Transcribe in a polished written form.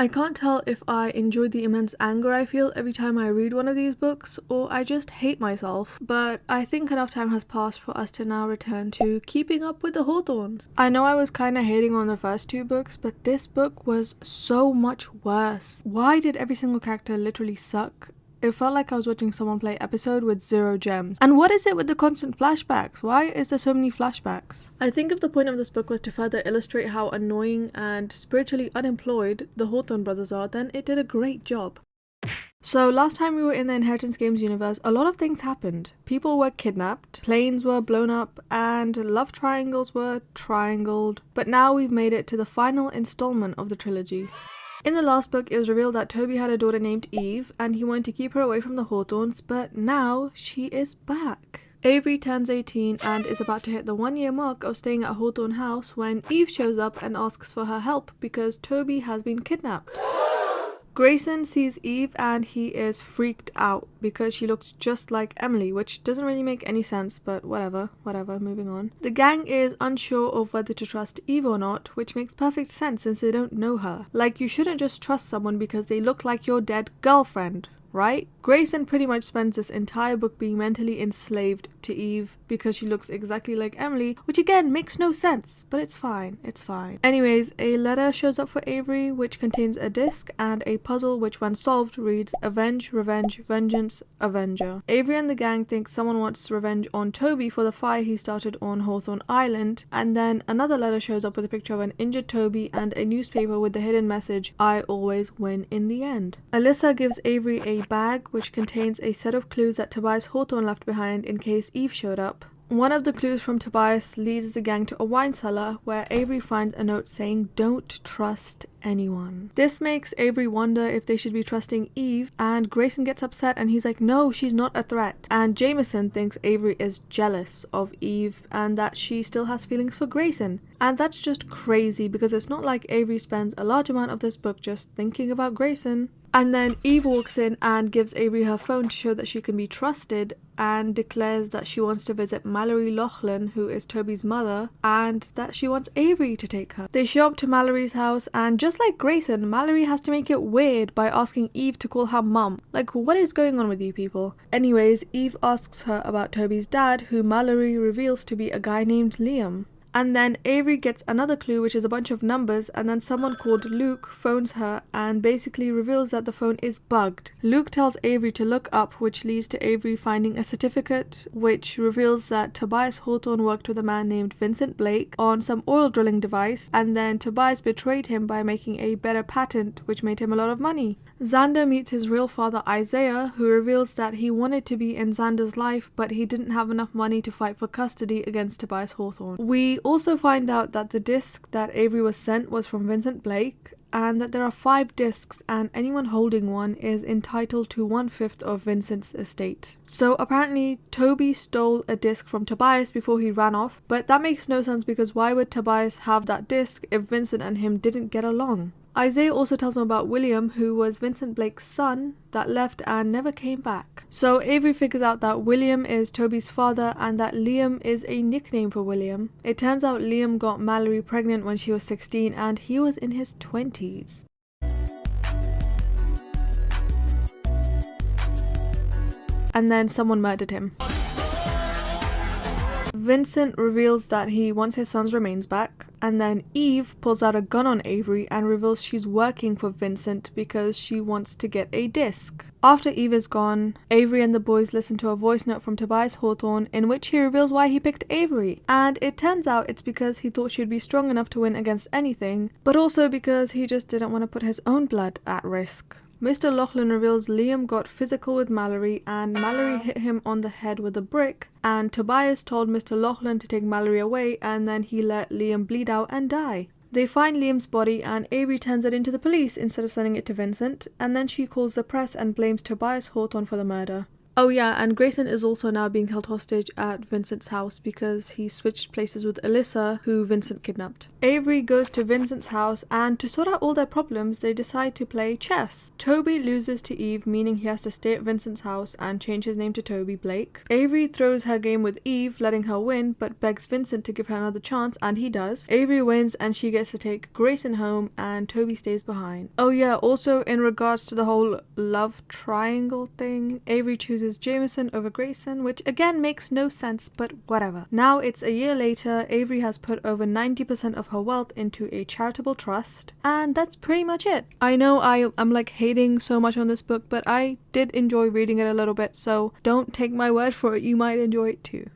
I can't tell if I enjoy the immense anger I feel every time I read one of these books, or I just hate myself, but I think enough time has passed for us to now return to keeping up with the Hawthorns. I know I was kinda hating on the first two books, but this book was so much worse. Why did every single character literally suck? It felt like I was watching someone play episode with 0 gems. And what is it with the constant flashbacks? Why is there so many flashbacks? I think if the point of this book was to further illustrate how annoying and spiritually unemployed the Hawthorne brothers are, then it did a great job. So last time we were in the Inheritance Games universe, a lot of things happened. People were kidnapped, planes were blown up, and love triangles were triangled. But now we've made it to the final installment of the trilogy. In the last book, it was revealed that Toby had a daughter named Eve, and he wanted to keep her away from the Hawthorns, but now she is back. Avery turns 18 and is about to hit the 1-year mark of staying at Hawthorne House when Eve shows up and asks for her help because Toby has been kidnapped. Grayson sees Eve and he is freaked out because she looks just like Emily, which doesn't really make any sense, but whatever, moving on. The gang is unsure of whether to trust Eve or not, which makes perfect sense since they don't know her. Like, you shouldn't just trust someone because they look like your dead girlfriend, right? Grayson pretty much spends this entire book being mentally enslaved to Eve because she looks exactly like Emily, which again makes no sense, but it's fine. Anyways, a letter shows up for Avery which contains a disc and a puzzle which when solved reads Avenge, Revenge, Vengeance, Avenger. Avery and the gang think someone wants revenge on Toby for the fire he started on Hawthorne Island, and then another letter shows up with a picture of an injured Toby and a newspaper with the hidden message, I always win in the end. Alyssa gives Avery a bag which contains a set of clues that Tobias Hawthorne left behind in case Eve showed up. One of the clues from Tobias leads the gang to a wine cellar where Avery finds a note saying don't trust anyone. This makes Avery wonder if they should be trusting Eve, and Grayson gets upset and he's like, no, she's not a threat. And Jameson thinks Avery is jealous of Eve and that she still has feelings for Grayson. And that's just crazy because it's not like Avery spends a large amount of this book just thinking about Grayson. And then Eve walks in and gives Avery her phone to show that she can be trusted and declares that she wants to visit Mallory Loughlin, who is Toby's mother, and that she wants Avery to take her. They show up to Mallory's house and just like Grayson, Mallory has to make it weird by asking Eve to call her mum. Like, what is going on with you people? Anyways, Eve asks her about Toby's dad, who Mallory reveals to be a guy named Liam. And then Avery gets another clue which is a bunch of numbers, and then someone called Luke phones her and basically reveals that the phone is bugged. Luke tells Avery to look up, which leads to Avery finding a certificate which reveals that Tobias Hawthorne worked with a man named Vincent Blake on some oil drilling device, and then Tobias betrayed him by making a better patent which made him a lot of money. Xander meets his real father Isaiah, who reveals that he wanted to be in Xander's life but he didn't have enough money to fight for custody against Tobias Hawthorne. We also find out that the disc that Avery was sent was from Vincent Blake, and that there are 5 discs and anyone holding one is entitled to 1/5 of Vincent's estate. So apparently Toby stole a disc from Tobias before he ran off, but that makes no sense because why would Tobias have that disc if Vincent and him didn't get along? Isaiah also tells him about William, who was Vincent Blake's son, that left and never came back. So Avery figures out that William is Toby's father and that Liam is a nickname for William. It turns out Liam got Mallory pregnant when she was 16 and he was in his 20s. And then someone murdered him. Vincent reveals that he wants his son's remains back, and then Eve pulls out a gun on Avery and reveals she's working for Vincent because she wants to get a disc. After Eve is gone, Avery and the boys listen to a voice note from Tobias Hawthorne in which he reveals why he picked Avery, and it turns out it's because he thought she'd be strong enough to win against anything, but also because he just didn't want to put his own blood at risk. Mr. Loughlin reveals Liam got physical with Mallory and Mallory hit him on the head with a brick, and Tobias told Mr. Loughlin to take Mallory away and then he let Liam bleed out and die. They find Liam's body and Avery turns it into the police instead of sending it to Vincent, and then she calls the press and blames Tobias Hawthorne for the murder. Oh yeah, and Grayson is also now being held hostage at Vincent's house because he switched places with Alyssa, who Vincent kidnapped. Avery goes to Vincent's house, and to sort out all their problems, they decide to play chess. Toby loses to Eve, meaning he has to stay at Vincent's house and change his name to Toby Blake. Avery throws her game with Eve, letting her win, but begs Vincent to give her another chance, and he does. Avery wins, and she gets to take Grayson home, and Toby stays behind. Oh yeah, also in regards to the whole love triangle thing, Avery chooses Jameson over Grayson, which again makes no sense, but whatever. Now it's a year later, Avery has put over 90% of her wealth into a charitable trust, and that's pretty much it. I know I'm like hating so much on this book, but I did enjoy reading it a little bit, so don't take my word for it, you might enjoy it too.